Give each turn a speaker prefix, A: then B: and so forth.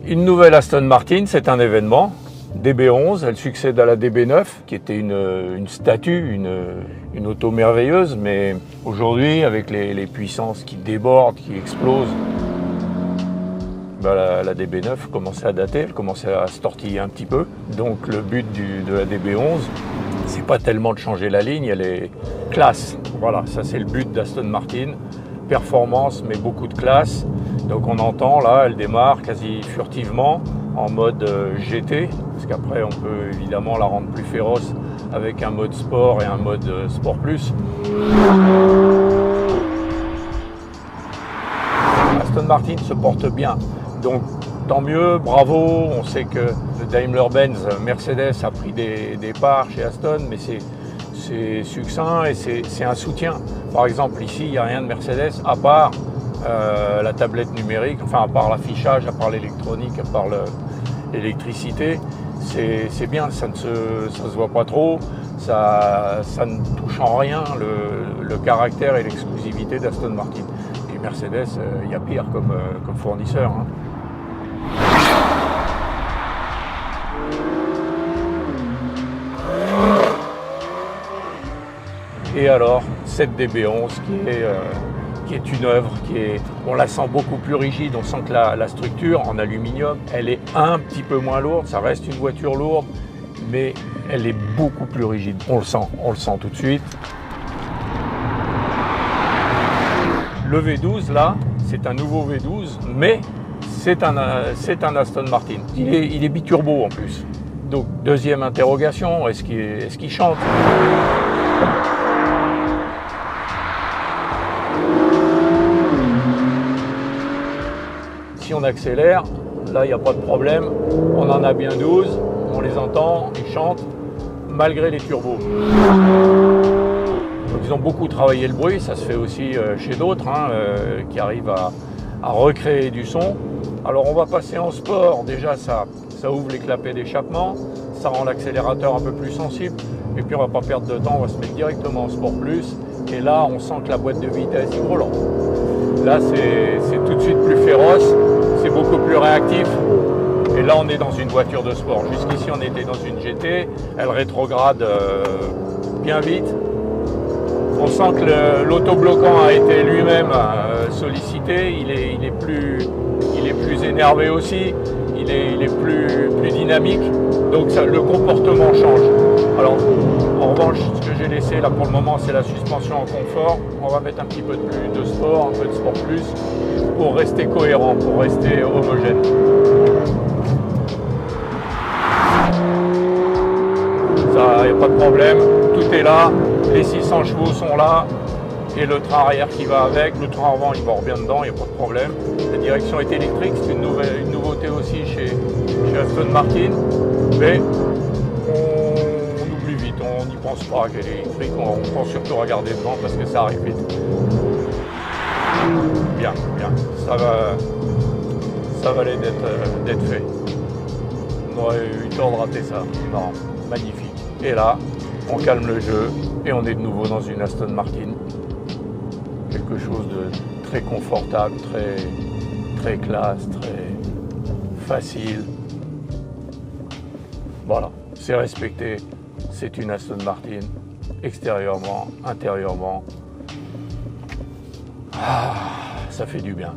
A: Une nouvelle Aston Martin, c'est un événement. DB11, elle succède à la DB9, qui était une statue, une auto merveilleuse, mais aujourd'hui, avec les puissances qui débordent, qui explosent, la DB9 commençait à dater, elle commençait à se tortiller un petit peu. Donc le but de la DB11, c'est pas tellement de changer la ligne, elle est classe. Voilà, ça c'est le but d'Aston Martin. Performance, mais beaucoup de classe. Donc on entend là, elle démarre quasi furtivement en mode GT, parce qu'après on peut évidemment la rendre plus féroce avec un mode sport et un mode sport plus. Aston Martin se porte bien, donc tant mieux, bravo. On sait que le Daimler-Benz Mercedes a pris des parts chez Aston, mais c'est succinct et c'est un soutien. Par exemple, ici, il n'y a rien de Mercedes à part la tablette numérique, enfin à part l'affichage, à part l'électronique, à part l'électricité. C'est bien, ça ne se voit pas trop, ça ne touche en rien le caractère et l'exclusivité d'Aston Martin. Et Mercedes, il y a pire comme fournisseur. Hein. Et alors, cette DB11 qui est une œuvre, on la sent beaucoup plus rigide, on sent que la structure en aluminium, elle est un petit peu moins lourde, ça reste une voiture lourde, mais elle est beaucoup plus rigide. On le sent tout de suite. Le V12 là, c'est un nouveau V12, mais c'est un Aston Martin. Il est biturbo en plus. Donc deuxième interrogation, est-ce qu'il chante ? Si on accélère, là il n'y a pas de problème, on en a bien 12, on les entend, ils chantent, malgré les turbos. Donc ils ont beaucoup travaillé le bruit, ça se fait aussi chez d'autres qui arrivent à recréer du son. Alors on va passer en sport, déjà ça ouvre les clapets d'échappement, ça rend l'accélérateur un peu plus sensible, et puis on va pas perdre de temps, on va se mettre directement en sport plus, et là on sent que la boîte de vitesse est gros. Là c'est tout de suite plus féroce, c'est beaucoup plus réactif, et là on est dans une voiture de sport. Jusqu'ici on était dans une GT, elle rétrograde bien vite. On sent que l'autobloquant a été lui-même sollicité, il est plus énervé aussi, il est plus dynamique, donc le comportement change. Alors en revanche, ce que j'ai laissé là pour le moment, c'est la suspension en confort. On va mettre un petit peu de sport, un peu de sport plus, pour rester cohérent, pour rester homogène. Ça, il n'y a pas de problème, tout est là, les 600 chevaux sont là, et le train arrière qui va avec, le train avant il va bien dedans, il n'y a pas de problème. La direction est électrique, c'est une nouveauté aussi chez Aston Martin, mais on oublie vite, on n'y pense pas qu'elle est électrique, on pense surtout à regarder devant parce que ça arrive vite. Bien, ça valait d'être fait. On aurait eu tort de rater ça, non, magnifique. Et là, on calme le jeu et on est de nouveau dans une Aston Martin. Quelque chose de très confortable, très classe, très facile. Voilà, c'est respecté, c'est une Aston Martin, extérieurement, intérieurement. Ça fait du bien.